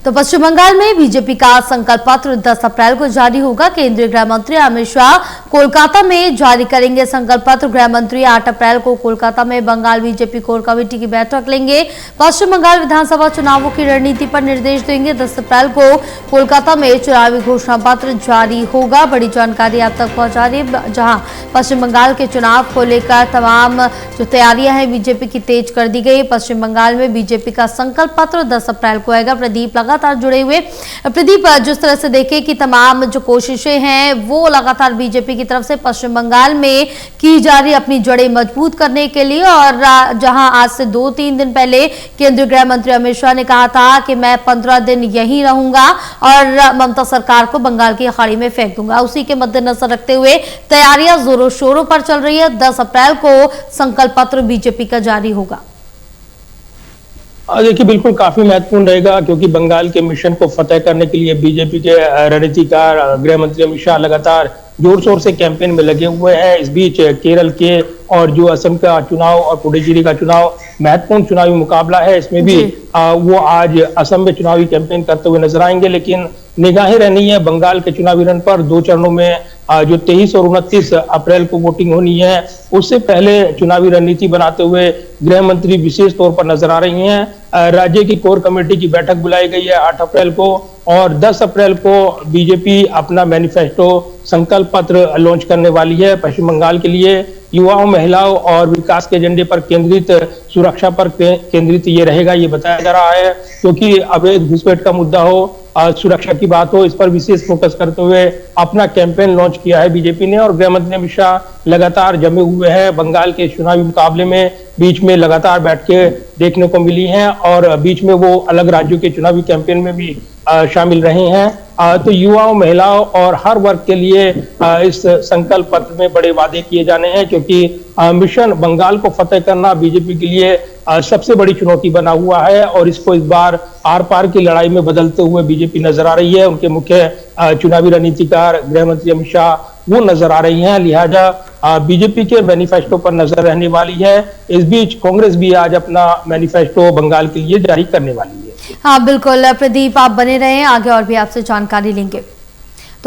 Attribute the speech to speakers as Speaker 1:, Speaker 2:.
Speaker 1: तो पश्चिम बंगाल में बीजेपी का संकल्प पत्र 10 अप्रैल को जारी होगा। केंद्रीय गृह मंत्री अमित शाह कोलकाता में जारी करेंगे संकल्प पत्र। गृह मंत्री 8 अप्रैल को कोलकाता में बंगाल बीजेपी कोर कमेटी की बैठक लेंगे। पश्चिम बंगाल विधानसभा चुनावों की रणनीति पर निर्देश देंगे। 10 अप्रैल को कोलकाता में चुनावी घोषणा पत्र जारी होगा। बड़ी जानकारी आप तक पहुंचा रही है, जहां पश्चिम बंगाल के चुनाव को लेकर तमाम जो तैयारियां हैं बीजेपी की तेज कर दी गई। पश्चिम बंगाल में बीजेपी का संकल्प पत्र 10 अप्रैल को आएगा। प्रदीप लगातार जुड़े हुए। प्रदीप, जिस तरह से देखें कि तमाम जो कोशिशें हैं वो लगातार बीजेपी की तरफ से पश्चिम बंगाल में की जा रही अपनी जड़ें मजबूत करने के लिए, और जहां आज से 2-3 दिन पहले केंद्रीय गृह मंत्री अमित शाह ने कहा था कि मैं 15 दिन यहीं रहूंगा और ममता सरकार को बंगाल की खाड़ी में फेंक दूंगा। उसी के मद्देनजर रखते हुए तैयारियां जोरों शोरों पर चल रही है। 10 अप्रैल को संकल्प पत्र बीजेपी का जारी होगा।
Speaker 2: देखिए, बिल्कुल काफी महत्वपूर्ण रहेगा, क्योंकि बंगाल के मिशन को फतेह करने के लिए बीजेपी के रणनीतिकार गृह मंत्री अमित शाह लगातार जोर शोर से कैंपेन में लगे हुए हैं। इस बीच केरल के और जो असम का चुनाव और पुडुचेरी का चुनाव महत्वपूर्ण चुनावी मुकाबला है, इसमें भी वो आज असम में चुनावी कैंपेन करते हुए नजर आएंगे। लेकिन निगाहें रहनी है बंगाल के चुनावी रण पर। 2 चरणों में जो 23 और 29 अप्रैल को वोटिंग होनी है, उससे पहले चुनावी रणनीति बनाते हुए गृह मंत्री विशेष तौर पर नजर आ रही हैं। राज्य की कोर कमेटी की बैठक बुलाई गई है 8 अप्रैल को, और 10 अप्रैल को बीजेपी अपना मैनिफेस्टो संकल्प पत्र लॉन्च करने वाली है। पश्चिम बंगाल के लिए युवाओं, महिलाओं और विकास के एजेंडे पर केंद्रित, सुरक्षा पर केंद्रित ये रहेगा, ये बताया जा रहा है। क्योंकि अवैध घुसपैठ का मुद्दा हो, सुरक्षा की बात हो, इस पर विशेष फोकस करते हुए अपना कैंपेन लॉन्च किया है बीजेपी ने। और गृह मंत्री अमित शाह लगातार जमे हुए हैं बंगाल के चुनावी मुकाबले में। बीच में लगातार बैठकें देखने को मिली हैं और बीच में वो अलग राज्यों के चुनावी कैंपेन में भी शामिल रहे हैं। तो युवाओं, महिलाओं और हर वर्ग के लिए इस संकल्प पत्र में बड़े वादे किए जाने हैं, क्योंकि मिशन बंगाल को फतेह करना बीजेपी के लिए सबसे बड़ी चुनौती बना हुआ है, और इसको इस बार आर पार की लड़ाई में बदलते हुए बीजेपी नजर आ रही है। उनके मुख्य चुनावी रणनीतिकार गृह मंत्री अमित शाह वो नजर आ रही हैं, लिहाजा बीजेपी के मैनिफेस्टो पर नजर रहने वाली है। इस बीच कांग्रेस भी आज अपना मैनिफेस्टो बंगाल के लिए जारी करने वाली है।
Speaker 1: हाँ बिल्कुल प्रदीप, आप बने रहें, आगे और भी आपसे जानकारी लेंगे।